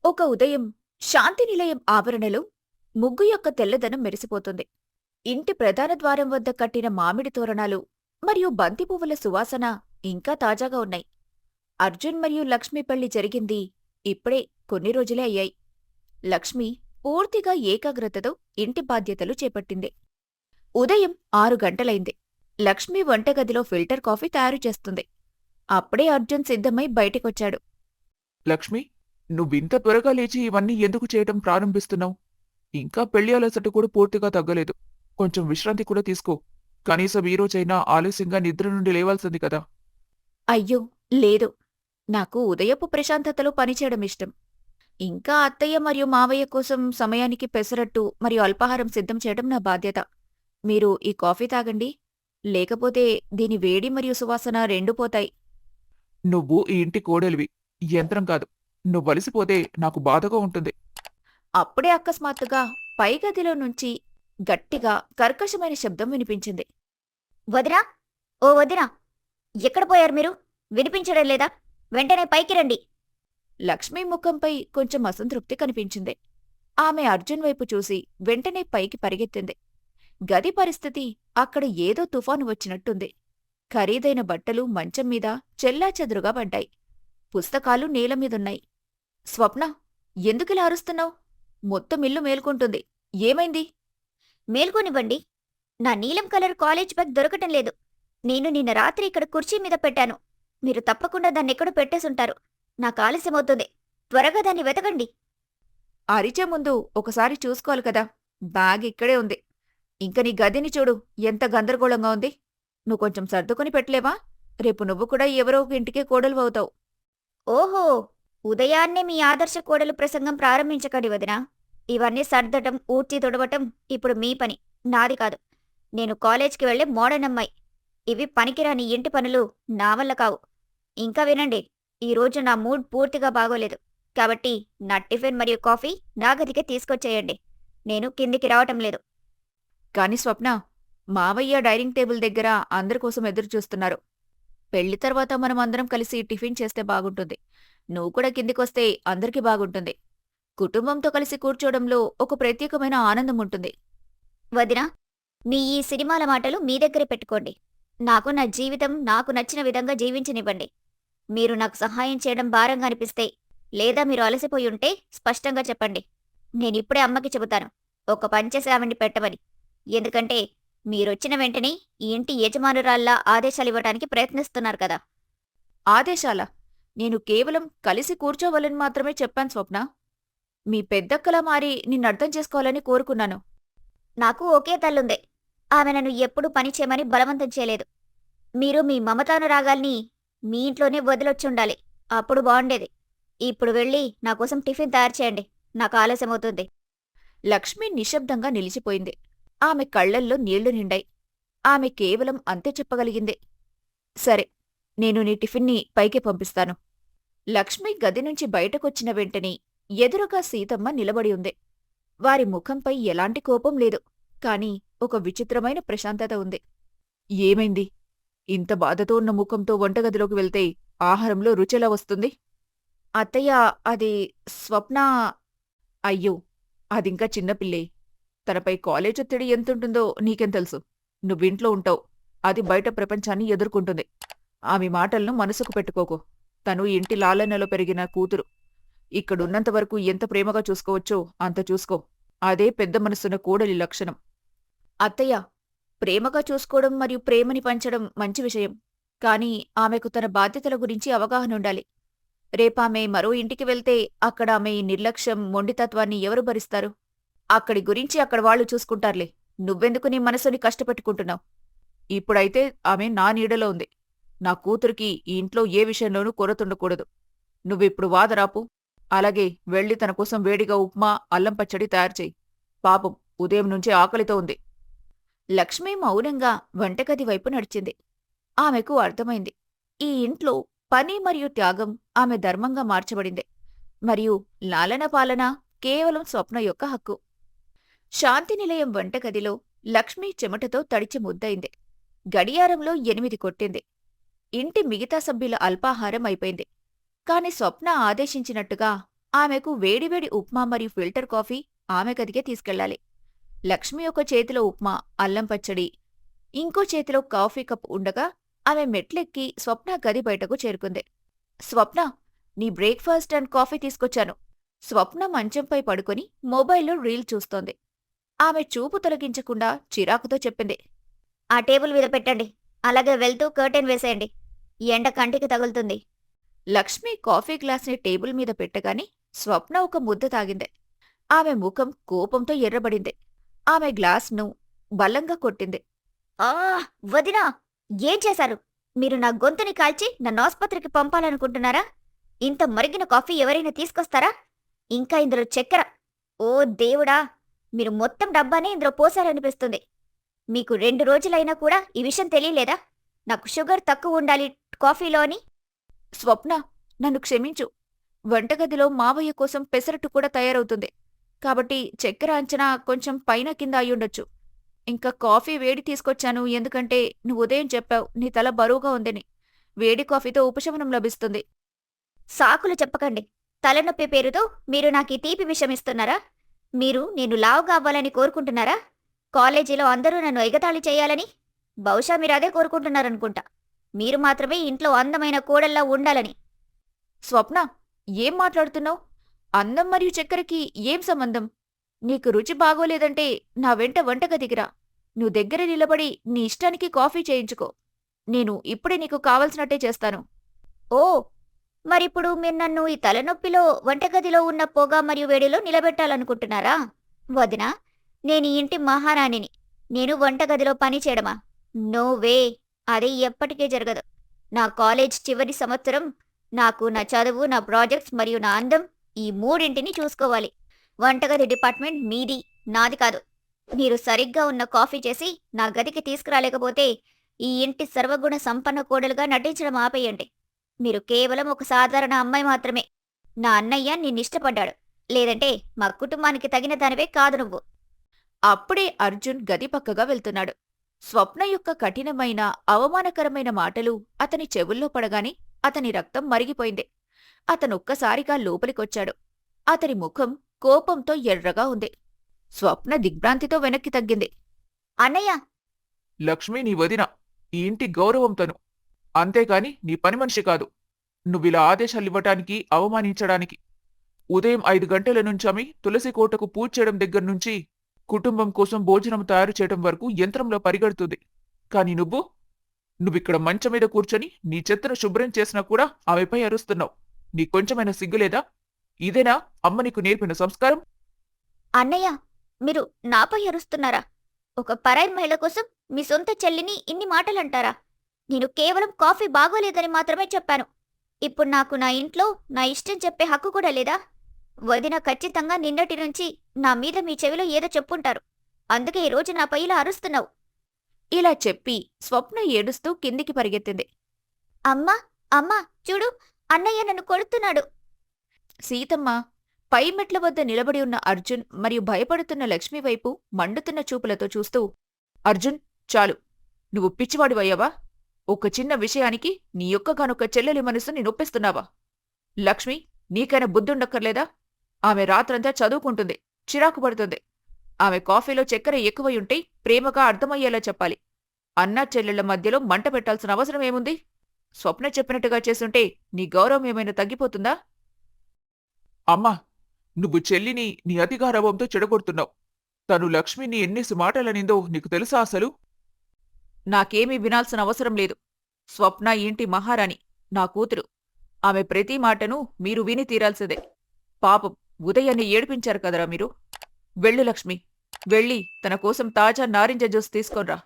ఒక ఉదయం శాంతినిలయం ఆవరణలో ముగ్గు యొక్క తెల్లదనం మెరిసిపోతుంది. ఇంటి ప్రధాన ద్వారం వద్ద కట్టిన మామిడి తోరణాలు మరియు బంతి పువ్వుల సువాసన ఇంకా తాజాగా ఉన్నాయి. అర్జున్ మరియు లక్ష్మి పెళ్లి జరిగింది ఇప్పుడే కొన్ని రోజులే అయ్యాయి. లక్ష్మి పూర్తిగా ఏకాగ్రతతో ఇంటి బాధ్యతలు చేపట్టింది. ఉదయం 6 గంటలైంది. లక్ష్మి వంటగదిలో ఫిల్టర్ కాఫీ తయారు చేస్తుంది. అప్పుడే అర్జున్ సిద్ధమై బయటికొచ్చాడు. లక్ష్మి, నువ్వింత త్వరగా లేచి ఇవన్నీ ఎందుకు చేయటం ప్రారంభిస్తున్నావు? ఇంకా పెళ్లి అలసట కూడా పూర్తిగా తగ్గలేదు. కొంచెం విశ్రాంతి కూడా తీసుకో. కనీసం ఈ రోజైనా ఆలస్యంగా నిద్ర నుండి లేవాల్సింది కదా. అయ్యో, లేదు. నాకు ఉదయపు ప్రశాంతతలో పనిచేయడం ఇష్టం. ఇంకా అత్తయ్య మరియు మావయ్య కోసం సమయానికి పెసరట్టు మరియు అల్పాహారం సిద్ధం చేయడం నా బాధ్యత. మీరు ఈ కాఫీ తాగండి. లేకపోతే దీని వేడి మరియు సువాసన రెండూ పోతాయి. నువ్వు ఈ ఇంటి కోడలివి, యంత్రం కాదు. నువ్వలసిపోతే నాకు బాధగా ఉంటుంది. అప్పుడే అకస్మాత్తుగా పై గదిలో నుంచి గట్టిగా కర్కశమైన శబ్దం వినిపించింది. వదినా, ఓ వదినా, ఎక్కడ పోయారు మీరు? వినిపించడం లేదా? వెంటనే పైకి రండి. లక్ష్మీ ముఖంపై కొంచెం అసంతృప్తి కనిపించింది. ఆమె అర్జున్ వైపు చూసి వెంటనే పైకి పరిగెత్తింది. గది పరిస్థితి అక్కడ ఏదో తుఫాను వచ్చినట్టుంది. ఖరీదైన బట్టలు మంచం మీద చెల్లాచెదురుగా పడ్డాయి. పుస్తకాలు నేలమీదున్నాయి. స్వప్న, ఎందుకిలా అరుస్తున్నావు? మొత్తం ఇల్లు మేల్కొంటుంది. ఏమైంది? మేల్కొనివ్వండి. నా నీలం కలర్ కాలేజ్ బ్యాగ్ దొరకటం లేదు. నేను నిన్న రాత్రి ఇక్కడ కుర్చీ మీద పెట్టాను. మీరు తప్పకుండా దాన్నెక్కడో పెట్టేసుంటారు. నాకు ఆలస్యమవుతుంది. త్వరగా దాన్ని వెతకండి. అరిచే ముందు ఒకసారి చూసుకోవాలి కదా. బ్యాగ్ ఇక్కడే ఉంది. ఇంక నీ గదిని చూడు, ఎంత గందరగోళంగా ఉంది. నువ్వు కొంచెం సర్దుకొని పెట్టలేవా? రేపు నువ్వు కూడా ఎవరో ఒక ఇంటికే కోడలువవుతావు. ఓహో, ఉదయాన్నే మీ ఆదర్శ కోడలు ప్రసంగం ప్రారంభించకండి వదినా. ఇవన్నీ సర్దటం, ఊడ్చి తుడవటం ఇప్పుడు మీ పని, నాది కాదు. నేను కాలేజ్కి వెళ్లే మోడర్న్ అమ్మాయి. ఇవి పనికిరాని ఇంటి పనులు నా వల్ల కావు. ఇంకా వినండి, ఈరోజు నా మూడ్ పూర్తిగా బాగోలేదు. కాబట్టి నా టిఫిన్ మరియు కాఫీ నా గదికే తీసుకొచ్చేయండి. నేను కిందికి రావటం లేదు. కాని స్వప్న, మావయ్య డైనింగ్ టేబుల్ దగ్గర అందరికోసం ఎదురుచూస్తున్నారు. పెళ్లి తర్వాత మనం అందరం కలిసి టిఫిన్ చేస్తే బాగుంటుంది. నువ్వు కూడా కిందికొస్తే అందరికీ బాగుంటుంది. కుటుంబంతో కలిసి కూర్చోవడంలో ఒక ప్రత్యేకమైన ఆనందం ఉంటుంది. వదినా, మీ ఈ సినిమాల మాటలు మీ దగ్గరే పెట్టుకోండి. నాకు నా జీవితం నాకు నచ్చిన విధంగా జీవించనివ్వండి. మీరు నాకు సహాయం చేయడం భారంగా అనిపిస్తే, లేదా మీరు అలసిపోయి ఉంటే స్పష్టంగా చెప్పండి. నేనిప్పుడే అమ్మకి చెబుతాను, ఒక పంచేసి ఆవిడ్ని పెట్టమని. ఎందుకంటే మీరొచ్చిన వెంటనే ఈ ఇంటి యజమానురాల్లా ఆదేశాలివ్వటానికి ప్రయత్నిస్తున్నారు కదా. ఆదేశాలా? నేను కేవలం కలిసి కూర్చోవాలని మాత్రమే చెప్పాను స్వప్న. మీ పెద్దక్కలా మారి నిన్నర్థం చేసుకోవాలని కోరుకున్నాను. నాకు ఒకే తల్లుందే. ఆమె నన్ను ఎప్పుడూ పని చేయమని బలవంతం చేయలేదు. మీరు మీ మమతానురాగాల్ని మీ ఇంట్లోనే వదిలొచ్చుండాలి. అప్పుడు బాగుండేది. ఇప్పుడు వెళ్ళి నా కోసం టిఫిన్ తయారు చేయండి. నాకు ఆలస్యమవుతుంది. లక్ష్మి నిశ్శబ్దంగా నిలిచిపోయింది. ఆమె కళ్లల్లో నీళ్లు నిండాయి. ఆమె కేవలం అంతే చెప్పగలిగింది. సరే, నేను నీ టిఫిన్ని పైకి పంపిస్తాను. లక్ష్మి గది నుంచి బయటకొచ్చిన వెంటనే ఎదురుగా సీతమ్మ నిలబడి ఉంది. వారి ముఖంపై ఎలాంటి కోపం లేదు, కాని ఒక విచిత్రమైన ప్రశాంతత ఉంది. ఏమైంది? ఇంత బాధతో ఉన్న ముఖంతో వంటగదిలోకి వెళ్తే ఆహారంలో రుచెలా వస్తుంది? అత్తయ్య, అది స్వప్న. అయ్యో, అదింకా చిన్నపిల్లే. తనపై కాలేజ్ ఒత్తిడి ఎంతుంటుందో నీకేం తెలుసు? నువ్వింట్లో ఉంటావు, అది బయట ప్రపంచాన్ని ఎదుర్కొంటుంది. ఆమె మాటలను మనసుకు పెట్టుకోకు. తను ఇంటి లాలనలో పెరిగిన కూతురు. ఇక్కడున్నంతవరకు ఎంత ప్రేమగా చూసుకోవచ్చో అంత చూసుకో. అదే పెద్ద మనసున్న కోడలి లక్షణం. అత్తయ్య, ప్రేమగా చూసుకోవడం మరియు ప్రేమని పంచడం మంచి విషయం. కాని ఆమెకు తన బాధ్యతల గురించి అవగాహనుండాలి. రేపామె మరో ఇంటికి వెళ్తే అక్కడ ఆమె ఈ నిర్లక్ష్యం, మొండితత్వాన్ని ఎవరు భరిస్తారు? అక్కడి గురించి అక్కడ వాళ్ళు చూసుకుంటారులే. నువ్వెందుకు నీ మనసుని కష్టపెట్టుకుంటున్నావు? ఇప్పుడైతే ఆమె నా నీడలో ఉంది. నా కూతురికి ఈ ఇంట్లో ఏ విషయంలోనూ కొరతుండకూడదు. నువ్విప్పుడు వాదరాపు. అలాగే వెళ్ళి తన కోసం వేడిగా ఉప్మా, అల్లం పచ్చడి తయారుచేయి. పాపం ఉదయం నుంచే ఆకలితో ఉంది. లక్ష్మి మౌనంగా వంటగది వైపు నడిచింది. ఆమెకు అర్థమైంది, ఈ ఇంట్లో పని మరియు త్యాగం ఆమె ధర్మంగా మార్చబడింది. మరియు లాలన పాలన కేవలం స్వప్న యొక్క హక్కు. శాంతినిలయం వంటగదిలో లక్ష్మి చెమటతో తడిచి ముద్దయింది. గడియారంలో 8 కొట్టింది. ఇంటి మిగతా సభ్యుల అల్పాహారం అయిపోయింది. కాని స్వప్న ఆదేశించినట్టుగా ఆమెకు వేడివేడి ఉప్మా మరియు ఫిల్టర్ కాఫీ ఆమె గదికే తీసుకెళ్ళాలి. లక్ష్మి ఒక చేతిలో ఉప్మా, అల్లం పచ్చడి, ఇంకో చేతిలో కాఫీ కప్ ఉండగా ఆమె మెట్లెక్కి స్వప్న గది బయటకు చేరుకుంది. స్వప్న, నీ బ్రేక్ఫాస్ట్ అండ్ కాఫీ తీసుకొచ్చాను. స్వప్న మంచంపై పడుకొని మొబైల్లో రీల్ చూస్తోంది. ఆమె చూపు తొలగించకుండా చిరాకుతో చెప్పింది. ఆ టేబుల్ మీద పెట్టండి. అలాగే వెళ్తూ కర్టెన్ వేసేయండి. ఈ ఎండ కంటికి తగులుతుంది. లక్ష్మి కాఫీ గ్లాస్ని టేబుల్ మీద పెట్టగానే స్వప్న ఒక ముద్ద తాగింది. ఆమె ముఖం కోపంతో ఎర్రబడింది. ఆమె గ్లాస్ను బలంగా కొట్టింది. ఆ వదినా, ఏం చేశారు? మీరు నా గొంతుని కాల్చి నన్ను ఆస్పత్రికి పంపాలనుకుంటున్నారా? ఇంత మరిగిన కాఫీ ఎవరైనా తీసుకొస్తారా? ఇంకా ఇందులో చక్కెర. ఓ దేవుడా, మీరు మొత్తం డబ్బానే ఇందులో పోసారనిపిస్తుంది. మీకు 2 రోజులైనా కూడా ఈ విషయం తెలియలేదా? నాకు షుగర్ తక్కువ ఉండాలి కాఫీలో అని. స్వప్న, నన్ను క్షమించు. వంటగదిలో మావయ్య కోసం పెసరట్టు కూడా తయారవుతుంది. కాబట్టి చక్కెర అంచనా కొంచెం పైన కింద అయ్యుండొచ్చు. ఇంకా కాఫీ వేడి తీసుకొచ్చాను ఎందుకంటే నువ్వు ఉదయం చెప్పావు నీ తల బరువుగా ఉందని. వేడి కాఫీతో ఉపశమనం లభిస్తుంది. సాకులు చెప్పకండి. తలనొప్పి పేరుతో మీరు నాకు ఈ తీపి విషయం ఇస్తున్నారా? మీరు నేను లావుగా అవ్వాలని కోరుకుంటున్నారా? కాలేజీలో అందరూ నన్ను ఎగతాళి చేయాలని? బహుశా మీరు అదే కోరుకుంటున్నారనుకుంటా. మీరు మాత్రమే ఇంట్లో అందమైన కోడల్లా ఉండాలని. స్వప్న, ఏం మాట్లాడుతున్నావు? అందం మరియు చక్కెరకి ఏం సంబంధం? నీకు రుచి బాగోలేదంటే నా వెంట వంటగదిగిరా. నువ్వు దగ్గర నిలబడి నీ ఇష్టానికి కాఫీ చేయించుకో. నేను ఇప్పుడే నీకు కావలసినట్టే చేస్తాను. ఓ, మరిప్పుడు మీరు నన్ను ఈ తలనొప్పిలో వంటగదిలో ఉన్న పొగ మరియు వేడిలో నిలబెట్టాలనుకుంటున్నారా? వదినా, నేను ఈ ఇంటి మహారాణిని. నేను వంటగదిలో పని చేయడమా? No way. అది ఎప్పటికీ జరగదు. నా కాలేజ్ చివరి సంవత్సరం నాకు నా చదువు, నా ప్రాజెక్ట్స్ మరియు నా అందం, ఈ మూడింటిని చూసుకోవాలి. వంటగది డిపార్ట్మెంట్ మీది, నాది కాదు. మీరు సరిగ్గా ఉన్న కాఫీ చేసి నా గదికి తీసుకురాలేకపోతే ఈ ఇంటి సర్వగుణ సంపన్న కోడలుగా నటించడం ఆపేయండి. మీరు కేవలం ఒక సాధారణ అమ్మాయి మాత్రమే. నా అన్నయ్య నిన్నిష్టపడ్డాడు. లేదంటే మా కుటుంబానికి తగిన దానివే కాదు నువ్వు. అప్పుడే అర్జున్ గది పక్కగా వెళ్తున్నాడు. స్వప్న యొక్క కఠినమైన, అవమానకరమైన మాటలు అతని చెవుల్లో పడగానే అతని రక్తం మరిగిపోయింది. అతనొక్కసారిగా లోపలికొచ్చాడు. అతని ముఖం కోపంతో ఎర్రగా ఉంది. స్వప్న దిగ్భ్రాంతితో వెనక్కి తగ్గింది. అన్నయ్య, లక్ష్మి నీ వదిన. ఈ ఇంటి గౌరవం తను. అంతేకాని నీ పని మనిషి కాదు. నువ్విలా ఆదేశాలివ్వటానికి, అవమానించడానికి. ఉదయం 5 గంటల నుంచి ఆమె తులసి కోటకు పూజ చేయడం దగ్గర నుంచి కుటుంబం కోసం భోజనం తయారు చేయడం వరకు యంత్రంలో పరిగెడుతుంది. కాని నువ్విక్కడ మంచం మీద కూర్చొని నీ చెత్తను శుభ్రం చేసినా కూడా ఆమెపై అరుస్తున్నావు. నీ కొంచెమైనా సిగ్గులేదా? ఇదేనా అమ్మ నీకు నేర్పిన సంస్కారం? అన్నయ్య, మీరు నాపై అరుస్తున్నారా? ఒక పరాయి మహిళ కోసం మీ సొంత చెల్లిని ఇన్ని మాటలంటారా? నేను కేవలం కాఫీ బాగోలేదని మాత్రమే చెప్పాను. ఇప్పుడు నాకు నా ఇంట్లో నా ఇష్టం చెప్పే హక్కు కూడా లేదా? వదిన ఖచ్చితంగా నిన్నటి నుంచి నా మీద మీ చెవిలో ఏదో చెప్పుంటారు. అందుకే ఈరోజు నాపై ఇలా అరుస్తున్నావు. ఇలా చెప్పి స్వప్న ఏడుస్తూ కిందికి పరిగెత్తింది. అమ్మా, అమ్మా, చూడు, అన్నయ్య నన్ను కొడుతున్నాడు. సీతమ్మ పై మెట్ల వద్ద నిలబడి ఉన్న అర్జున్ మరియు భయపడుతున్న లక్ష్మి వైపు మండుతున్న చూపులతో చూస్తూ, అర్జున్, చాలు. నువ్వు పిచ్చివాడివయ్యావా? ఒక చిన్న విషయానికి నీ యొక్కగానొక్క చెల్లెలి మనసుని నొప్పిస్తున్నావా? లక్ష్మి, నీకైనా బుద్ధుండక్కర్లేదా? ఆమె రాత్రంతా చదువుకుంటుంది, చిరాకు పడుతుంది. ఆమె కాఫీలో చక్కెర ఎక్కువయుంటే ప్రేమగా అర్థమయ్యేలా చెప్పాలి. అన్నా చెల్లెళ్ల మధ్యలో మంట పెట్టాల్సిన అవసరం ఏముంది? స్వప్న చెప్పినట్టుగా చేసుంటే నీ గౌరవం ఏమైనా తగ్గిపోతుందా? అమ్మా, నువ్వు చెల్లిని నీ అతిగారవంతో చెడగొడుతున్నావు. తను లక్ష్మిని ఎన్నేసి మాటలనిందో నీకు తెలుసా అసలు? నాకేమీ వినాల్సిన అవసరం లేదు. స్వప్న ఈ ఇంటి మహారాణి, నా కూతురు. ఆమె ప్రతి మాటను మీరు విని తీరాల్సిందే. పాపం, ఉదయాన్నే ఏడిపించారు కదరా మీరు. వెళ్ళు లక్ష్మి, వెళ్ళి తన కోసం తాజా నారింజ జ్యూస్ తీసుకొన్రా.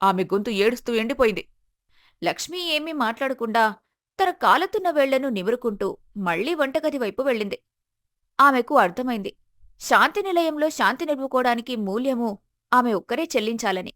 ఆమె గొంతు ఏడుస్తూ ఎండిపోయింది. లక్ష్మి ఏమీ మాట్లాడకుండా తన కాలుతున్న వేళ్లను నిమురుకుంటూ మళ్లీ వంటగది వైపు వెళ్ళింది. ఆమెకు అర్థమైంది, శాంతి నిలయంలో శాంతి నిలుపుకోవడానికి మూల్యము ఆమె ఒక్కరే చెల్లించాలని.